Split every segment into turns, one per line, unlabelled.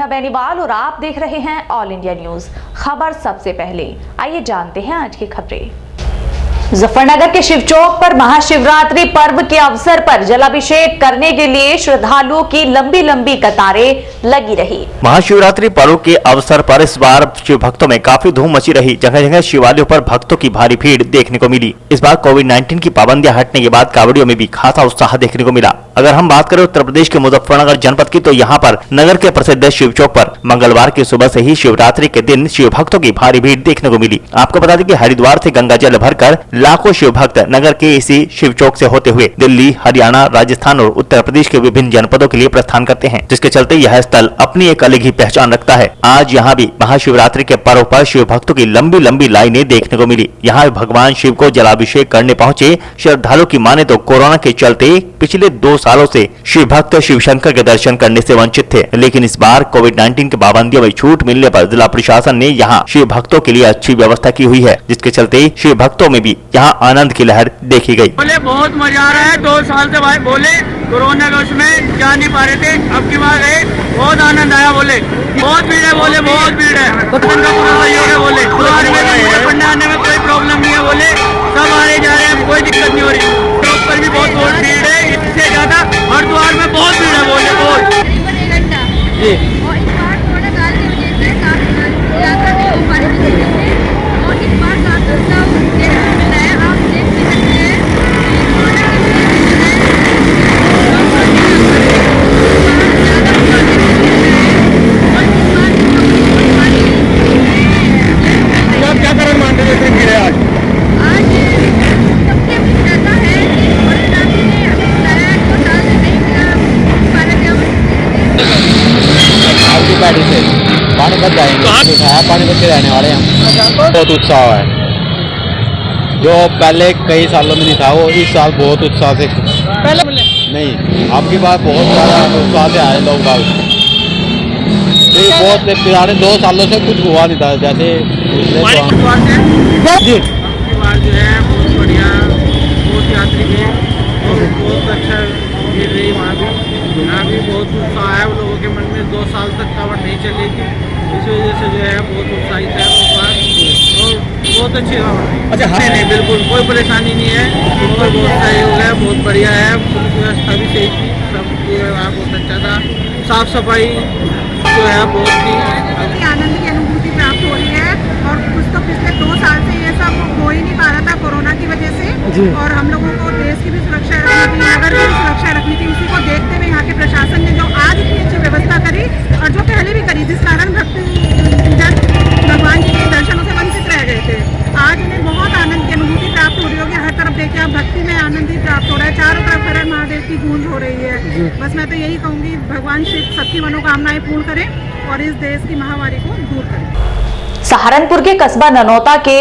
नेहा बेनीवाल और आप देख रहे हैं ऑल इंडिया न्यूज। खबर सबसे पहले, आइए जानते हैं आज की खबरें। मुजफ्फरनगर के शिव चौक पर महाशिवरात्रि पर्व के अवसर पर जलाभिषेक करने के लिए श्रद्धालुओं की लंबी लंबी कतारें लगी रही।
महाशिवरात्रि पर्व के अवसर पर इस बार शिव भक्तों में काफी धूम मची रही। जगह जगह शिवालयों पर भक्तों की भारी भीड़ देखने को मिली। इस बार कोविड-19 की पाबंदियां हटने के बाद कांवड़ियों में भी खासा उत्साह देखने को मिला। अगर हम बात करें उत्तर प्रदेश के मुजफ्फरनगर जनपद की, तो यहाँ पर नगर के प्रसिद्ध शिव चौक पर मंगलवार की सुबह से ही शिवरात्रि के दिन शिव भक्तों की भारी भीड़ देखने को मिली। आपको बता दें कि हरिद्वार से गंगा जल भरकर लाखों शिव भक्त नगर के इसी शिव चौक से होते हुए दिल्ली, हरियाणा, राजस्थान और उत्तर प्रदेश के विभिन्न जनपदों के लिए प्रस्थान करते हैं, जिसके चलते यह स्थल अपनी एक अलग ही पहचान रखता है। आज यहाँ भी महाशिवरात्रि के पर्व पर शिव भक्तों की लंबी लंबी लाइनें देखने को मिली। यहाँ भगवान शिव को जलाभिषेक करने पहुंचे श्रद्धालु की माने तो कोरोना के चलते पिछले 2 सालों से शिव भक्त शिव शंकर के दर्शन करने से वंचित थे, लेकिन इस बार कोविड-19 की पाबंदियों में छूट मिलने पर जिला प्रशासन ने यहाँ शिव भक्तों के लिए अच्छी व्यवस्था की हुई है, जिसके चलते शिव भक्तों में भी यहाँ आनंद की लहर देखी गई।
बोले बहुत मजा आ रहा है। 2 साल से भाई बोले कोरोना के उसमें जा नहीं पा रहे थे, अब की बार गए, बहुत आनंद आया। बोले बहुत भीड़ है, बोले बहुत भीड़ है, बोले पढ़ने आने में कोई प्रॉब्लम नहीं है, बोले सब आ रहे जा रहे हैं, कोई दिक्कत नहीं हो रही। चौक पर भी बहुत भीड़ है, इससे ज्यादा हरिद्वार में बहुत भीड़ है। बोले बहुत जी
पानीपत जाएंगे, पानीपत के रहने वाले हैं। बहुत उत्साह है, जो पहले कई सालों में नहीं था, वो इस साल बहुत उत्साह से नहीं, आपकी बात बहुत ज़्यादा उत्साह से आए लोग बाग। बहुत पुराने 2 सालों से कुछ हुआ नहीं था, जैसे
जी जो है बहुत बढ़िया, बहुत यात्री है और बहुत अच्छा भीड़ रही। वहाँ भी बहुत उत्साह है लोगों के मन में। 2 साल तक कावड़ नहीं चलेगी, इस वजह से जो है बहुत उत्साहित है और बहुत अच्छी कावड़। अच्छा हाँ, नहीं बिल्कुल कोई परेशानी नहीं है, और बहुत सहयोग है, बहुत बढ़िया है। पुलिस व्यवस्था भी सही थी, सब वहाँ बहुत अच्छा था, साफ सफाई जो है बहुत ही
आनंद की अनुभूति प्राप्त हो रही है। और कुछ तो पिछले 2 साल से ये सब हो ही नहीं पा रहा था कोरोना की वजह से, और हम लोगों को देश की भी सुरक्षा रखनी थी, नगर की भी सुरक्षा रखनी थी। उसी को देखते हुए यहाँ के प्रशासन ने जो आज इतनी अच्छी व्यवस्था करी और जो पहले भी करी, जिस कारण भक्तजन भगवान जी के दर्शनों से वंचित रह गए थे, आज उन्हें बहुत आनंद की अनुभूति प्राप्त हो रही होगी। हर तरफ देखिए आप भक्ति में आनंद ही प्राप्त हो रहा है, चारों तरफ हर हर महादेव की गूंज हो रही है। बस मैं तो यही कहूँगी, भगवान शिव सबकी मनोकामनाएं पूर्ण करें और इस देश की महामारी को दूर करें।
सहारनपुर के कस्बा ननौता के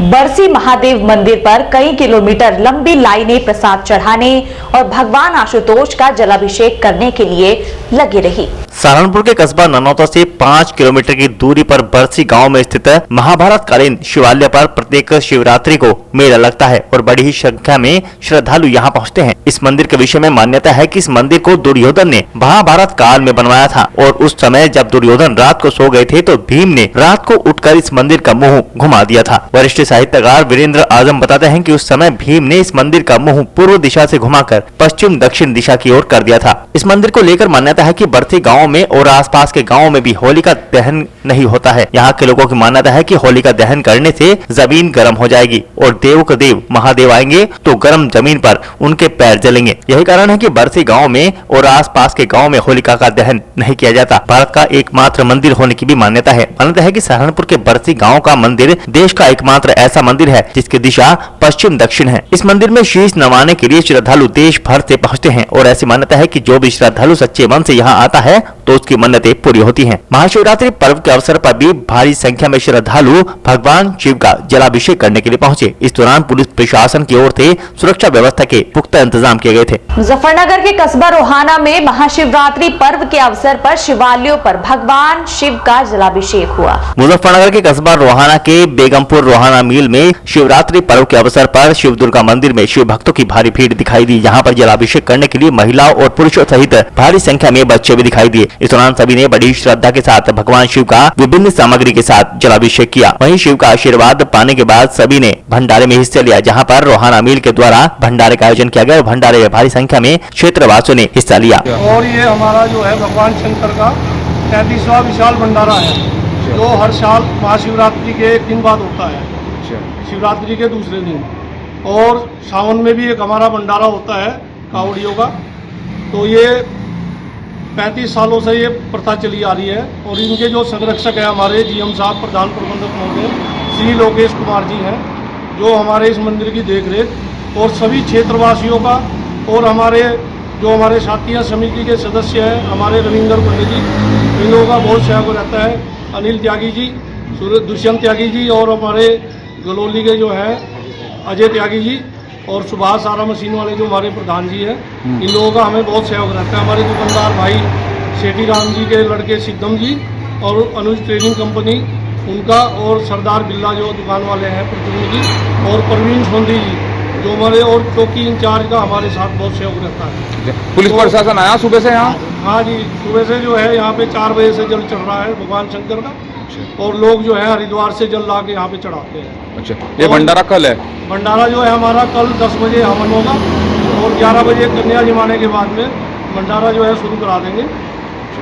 बरसी महादेव मंदिर पर कई किलोमीटर लंबी लाइनें प्रसाद चढ़ाने और भगवान आशुतोष का जलाभिषेक करने के लिए लगी रही।
सहारनपुर के कस्बा ननौता से 5 किलोमीटर की दूरी पर बरसी गांव में स्थित महाभारत कालीन शिवालय पर प्रत्येक शिवरात्रि को मेला लगता है और बड़ी ही संख्या में श्रद्धालु यहां पहुंचते हैं। इस मंदिर के विषय में मान्यता है कि इस मंदिर को दुर्योधन ने महाभारत काल में बनवाया था और उस समय जब दुर्योधन रात को सो गए थे तो भीम ने रात को उठकर इस मंदिर का मुंह घुमा दिया था। वरिष्ठ साहित्यकार वीरेंद्र आजम बताते हैं कि उस समय भीम ने इस मंदिर का मुंह पूर्व दिशा से घुमाकर पश्चिम दक्षिण दिशा की ओर कर दिया था। इस मंदिर को लेकर मान्यता है कि बरसी गाँव में और आसपास के गाँव में भी होलिका दहन नहीं होता है। यहाँ के लोगों की मान्यता है कि होलिका दहन करने से जमीन गर्म हो जाएगी और देव के देव महादेव आएंगे तो गर्म जमीन पर उनके पैर जलेंगे। यही कारण है कि बरसी गांव में और आसपास के गांव में होलिका का दहन नहीं किया जाता। भारत का एकमात्र मंदिर होने की भी मान्यता है। मान्यता है कि सहारनपुर के बरसी गांव का मंदिर देश का एकमात्र ऐसा मंदिर है जिसकी दिशा पश्चिम दक्षिण है। इस मंदिर में शीश नवाने के लिए श्रद्धालु देश भर से पहुँचते हैं और ऐसी मान्यता है कि जो भी श्रद्धालु सच्चे मन से यहाँ आता है तो उसकी मन्नतें पूरी होती हैं। महाशिवरात्रि पर्व के अवसर पर भी भारी संख्या में श्रद्धालु भगवान शिव का जलाभिषेक करने के लिए पहुंचे। इस दौरान पुलिस प्रशासन की ओर से सुरक्षा व्यवस्था के पुख्ता इंतजाम किए गए थे।
मुजफ्फरनगर के कस्बा रोहाना में महाशिवरात्रि पर्व के अवसर पर शिवालयों पर भगवान शिव का जलाभिषेक हुआ।
मुजफ्फरनगर के कस्बा रोहाना के बेगमपुर रोहाना मील में शिवरात्रि पर्व के अवसर पर शिव दुर्गा मंदिर में शिव भक्तों की भारी भीड़ दिखाई दी। यहाँ पर जलाभिषेक करने के लिए महिलाओं और पुरुषों सहित भारी संख्या में बच्चे भी दिखाई दिए। इस दौरान सभी ने बड़ी श्रद्धा के साथ भगवान शिव का विभिन्न सामग्री के साथ जलाभिषेक किया। वहीं शिव का आशीर्वाद पाने के बाद सभी ने भंडारे में हिस्सा लिया, जहां पर रोहाना मील के द्वारा भंडारे का आयोजन किया गया और भंडारे में भारी संख्या में क्षेत्रवासियों ने हिस्सा लिया।
और ये हमारा जो है भगवान शंकर का 33वां विशाल भंडारा है, जो हर साल महाशिवरात्रि के एक दिन बाद होता है, शिवरात्रि के दूसरे दिन। और सावन में भी एक हमारा भंडारा होता है कावड़ियों का। तो ये 35 सालों से ये प्रथा चली आ रही है। और इनके जो संरक्षक हैं हमारे जीएम साहब, प्रधान प्रबंधक महोदय श्री लोकेश कुमार जी हैं, जो हमारे इस मंदिर की देखरेख और सभी क्षेत्रवासियों का, और हमारे साथिया समिति के सदस्य हैं हमारे रविंदर पंडित जी, इन लोगों का बहुत सहयोग रहता है। अनिल त्यागी जी, दुष्यंत त्यागी जी, और हमारे गलोली के जो है अजय त्यागी जी, और सुभाष आरा मशीन वाले जो हमारे प्रधान जी हैं, इन लोगों का हमें बहुत सहयोग रहता है। हमारे दुकानदार भाई शेठी राम जी के लड़के सिद्धम जी और अनुज ट्रेडिंग कंपनी उनका, और सरदार बिल्ला जो दुकान वाले हैं प्रद्युम्न जी, और प्रवीण सोंधी जी जो हमारे, और चौकी इंचार्ज का हमारे साथ बहुत सहयोग रहता है।
पुलिस प्रशासन आया सुबह से यहाँ?
हाँ जी, सुबह से जो है यहाँ पे 4 बजे से जल चढ़ रहा है भगवान शंकर का, और लोग जो है हरिद्वार से जल ला के यहाँ पे चढ़ाते हैं।
अच्छा, ये भंडारा कल है?
भंडारा जो है हमारा कल 10 बजे हवन होगा, और 11 बजे कन्या जमाने के बाद में भंडारा जो है शुरू करा देंगे।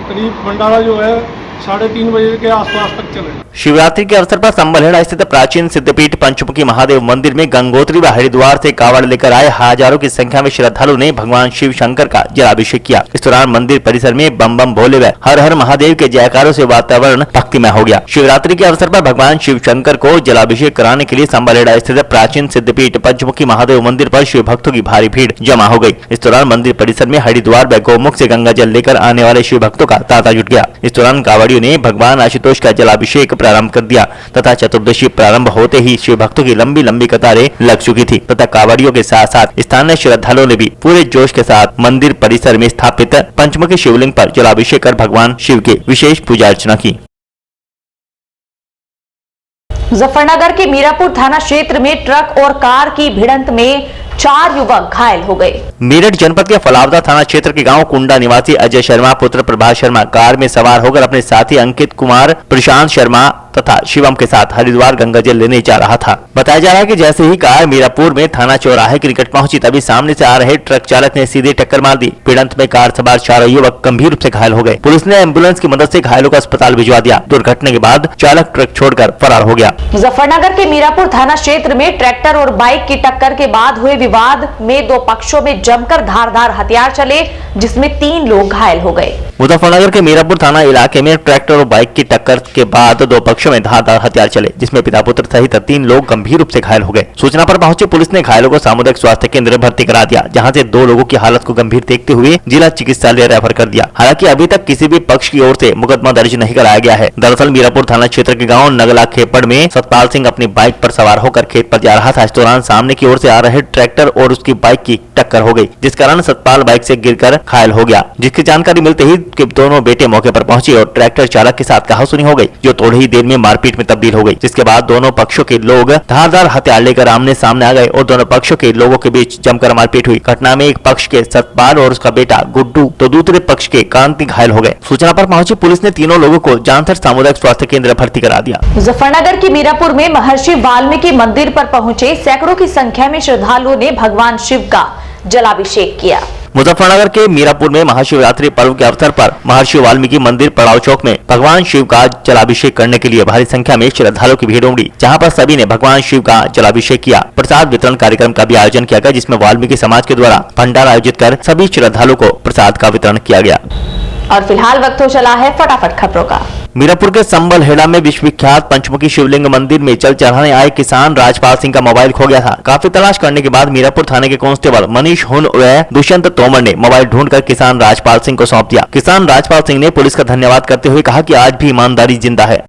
करीब भंडारा जो है 3:30 बजे के आसपास तक चलेगा।
शिवरात्रि के अवसर पर संबलहेड़ा स्थित प्राचीन सिद्धपीठ पंचमुखी महादेव मंदिर में गंगोत्री व हरिद्वार से कावड़ लेकर आए हजारों की संख्या में श्रद्धालुओं ने भगवान शिव शंकर का जलाभिषेक किया। इस दौरान मंदिर परिसर में बम बम भोले व हर हर महादेव के जयकारों से वातावरण भक्तिमय हो गया। शिवरात्रि के अवसर पर भगवान शिव शंकर को जलाभिषेक कराने के लिए संबलहेड़ा स्थित प्राचीन सिद्धपीठ पंचमुखी महादेव मंदिर पर शिव भक्तों की भारी भीड़ जमा हो गई। इस दौरान मंदिर परिसर में हरिद्वार व गौमुख से गंगा जल लेकर आने वाले शिव भक्तों का तांता जुट गया। इस दौरान कावड़ियों ने भगवान आशुतोष का जलाभिषेक प्रारंभ कर दिया तथा चतुर्दशी प्रारंभ होते ही शिव भक्तों की लंबी लंबी कतारें लग चुकी थी तथा कावड़ियों के साथ साथ स्थानीय श्रद्धालुओं ने भी पूरे जोश के साथ मंदिर परिसर में स्थापित पंचमुखी शिवलिंग पर जलाभिषेक कर भगवान शिव की विशेष पूजा अर्चना की।
मुजफ्फरनगर के मीरापुर थाना क्षेत्र में ट्रक और कार की भिड़ंत में 4 युवक घायल हो गए।
मेरठ जनपद के फलावदा थाना क्षेत्र के गांव कुंडा निवासी अजय शर्मा पुत्र प्रभास शर्मा कार में सवार होकर अपने साथी अंकित कुमार, प्रशांत शर्मा तथा शिवम के साथ हरिद्वार गंगा जल लेने जा रहा था। बताया जा रहा है कि जैसे ही कार मीरापुर में थाना चौराहे के निकट पहुंची तभी सामने से आ रहे ट्रक चालक ने सीधे टक्कर मार दी। भिड़ंत में कार सवार 4 युवक गंभीर रूप से घायल हो गए। पुलिस ने एम्बुलेंस की मदद से घायलों को अस्पताल भिजवा दिया। दुर्घटना के बाद चालक ट्रक छोड़कर फरार हो गया।
मुजफ्फरनगर के मीरापुर थाना क्षेत्र में ट्रैक्टर और बाइक की टक्कर के बाद हुए विवाद में 2 पक्षों में जमकर धारदार हथियार चले, जिसमें 3 लोग घायल हो गए।
मुजफ्फरनगर के मीरापुर थाना इलाके में ट्रैक्टर और बाइक की टक्कर के बाद 2 पक्षों में धारदार हथियार चले, जिसमें पिता पुत्र सहित 3 लोग गंभीर रूप से घायल हो गए। सूचना पर पहुंचे पुलिस ने घायलों को सामुदायिक स्वास्थ्य केंद्र भर्ती करा दिया, जहां से 2 लोगों की हालत को गंभीर देखते हुए जिला चिकित्सालय रेफर कर दिया। हालांकि अभी तक किसी भी पक्ष की ओर से मुकदमा दर्ज नहीं कराया गया है। दरअसल मीरापुर थाना क्षेत्र के गाँव नगला खेपड़ में सतपाल सिंह अपनी बाइक पर सवार होकर खेत पर जा रहा था। इस दौरान सामने की ओर से आ रहे ट्रैक्टर और उसकी बाइक की टक्कर हो गई, जिस कारण सतपाल बाइक से गिरकर घायल हो गया। जिसकी जानकारी मिलते ही दोनों बेटे मौके पर पहुंचे और ट्रैक्टर चालक के साथ कहासुनी हो गई, जो थोड़ी ही देर में मारपीट में तब्दील हो गई। जिसके बाद दोनों पक्षों के लोग धारदार हथियार लेकर आमने सामने आ गए और दोनों पक्षों के लोगों के बीच जमकर मारपीट हुई। घटना में एक पक्ष के सतपाल और उसका बेटा गुड्डू तो दूसरे पक्ष के कांति घायल हो गए। सूचना पर पहुंची पुलिस ने तीनों लोगों को जानसर सामुदायिक स्वास्थ्य केंद्र भर्ती करा दिया।
मुजफ्फरनगर के मीरापुर में महर्षि वाल्मीकि मंदिर पर पहुंचे सैकड़ों की संख्या में श्रद्धालुओं ने भगवान शिव का जलाभिषेक किया।
मुजफ्फरनगर के मीरापुर में महाशिवरात्रि पर्व के अवसर पर महर्षि वाल्मीकि मंदिर पड़ाव चौक में भगवान शिव का जलाभिषेक करने के लिए भारी संख्या में श्रद्धालुओं की भीड़ उमड़ी, जहां पर सभी ने भगवान शिव का जलाभिषेक किया। प्रसाद वितरण कार्यक्रम का भी आयोजन किया गया, जिसमें वाल्मीकि समाज के द्वारा भंडारा आयोजित कर सभी श्रद्धालुओं को प्रसाद का वितरण किया गया।
और फिलहाल वक्त हो चला है फटाफट खबरों का।
मीरापुर के संबलहेड़ा में विश्वविख्यात पंचमुखी शिवलिंग मंदिर में जल चढ़ाने आए किसान राजपाल सिंह का मोबाइल खो गया था। काफी तलाश करने के बाद मीरापुर थाने के कांस्टेबल मनीष हुन व दुष्यंत तोमर ने मोबाइल ढूंढकर किसान राजपाल सिंह को सौंप दिया। किसान राजपाल सिंह ने पुलिस का धन्यवाद करते हुए कहा कि आज भी ईमानदारी जिंदा है।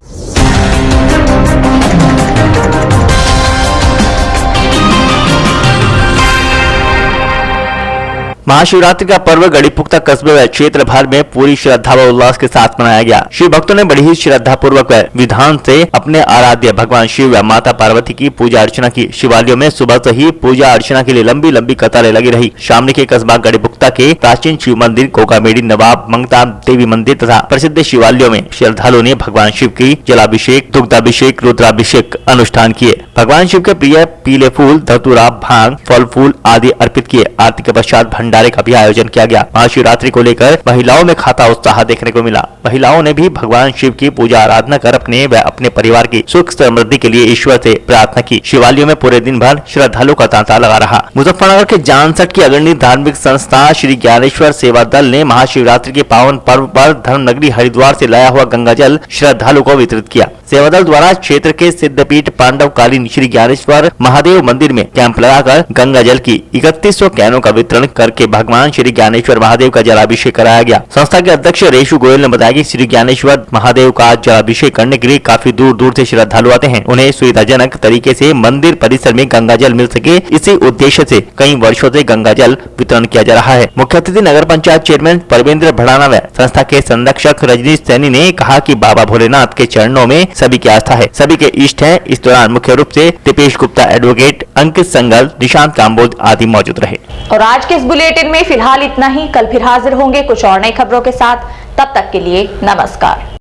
महाशिवरात्रि का पर्व गढ़ीपुख्ता कस्बे व क्षेत्र भर में पूरी श्रद्धा व उल्लास के साथ मनाया गया। शिव भक्तों ने बड़ी ही श्रद्धा पूर्वक व विधान से अपने आराध्य भगवान शिव व माता पार्वती की पूजा अर्चना की। शिवालयों में सुबह से ही पूजा अर्चना के लिए लंबी लंबी कतारें लगी रही। शामली के कस्बा गढ़ीपुख्ता के प्राचीन शिव मंदिर, कोकामेड़ी, नवाब मंगता देवी मंदिर तथा प्रसिद्ध शिवालयों में श्रद्धालुओं ने भगवान शिव की जलाभिषेक, दुग्धाभिषेक, रुद्राभिषेक अनुष्ठान किए। भगवान शिव के प्रिय पीले फूल, धतूरा, भांग, फल फूल आदि अर्पित किए। आरती के पश्चात भंडारे का भी आयोजन किया गया। महाशिवरात्रि को लेकर महिलाओं में खासा उत्साह देखने को मिला। महिलाओं ने भी भगवान शिव की पूजा आराधना कर अपने व अपने परिवार की सुख समृद्धि के लिए ईश्वर से प्रार्थना की। शिवालयों में पूरे दिन भर श्रद्धालुओं का तांता लगा रहा। मुजफ्फरनगर के जानसठ की अग्रणी धार्मिक संस्था श्री ज्ञानेश्वर सेवा दल ने महाशिवरात्रि के पावन पर्व पर धर्मनगरी हरिद्वार से लाया हुआ गंगा जल श्रद्धालुओं को वितरित किया। सेवा दल द्वारा क्षेत्र के सिद्धपीठ पांडवकालीन श्री ज्ञानेश्वर महादेव मंदिर में कैंप लगाकर गंगा जल की 3100 कैनों का वितरण करके भगवान श्री ज्ञानेश्वर महादेव का जलाभिषेक कराया गया। संस्था के अध्यक्ष रेशु गोयल ने बताया कि श्री ज्ञानेश्वर महादेव का जलाभिषेक करने के लिए काफी दूर दूर से श्रद्धालु आते हैं। उन्हें सुविधाजनक तरीके से मंदिर परिसर में गंगा जल मिल सके, इसी उद्देश्य से कई वर्षों से गंगा जल वितरण किया जा रहा है। मुख्य अतिथि नगर पंचायत चेयरमैन परवेंद्र भड़ाना व संस्था के संरक्षक रजनीश सैनी ने कहा कि बाबा भोलेनाथ के चरणों में सभी की आस्था है, सभी के इष्ट है। इस दौरान मुख्य रूप से दीपेश गुप्ता, एडवोकेट अंकित संगल, निशांत काम्बोज आदि मौजूद रहे।
और आज के इस बुलेटिन में फिलहाल इतना ही। कल फिर हाजिर होंगे कुछ और नई खबरों के साथ। तब तक के लिए नमस्कार।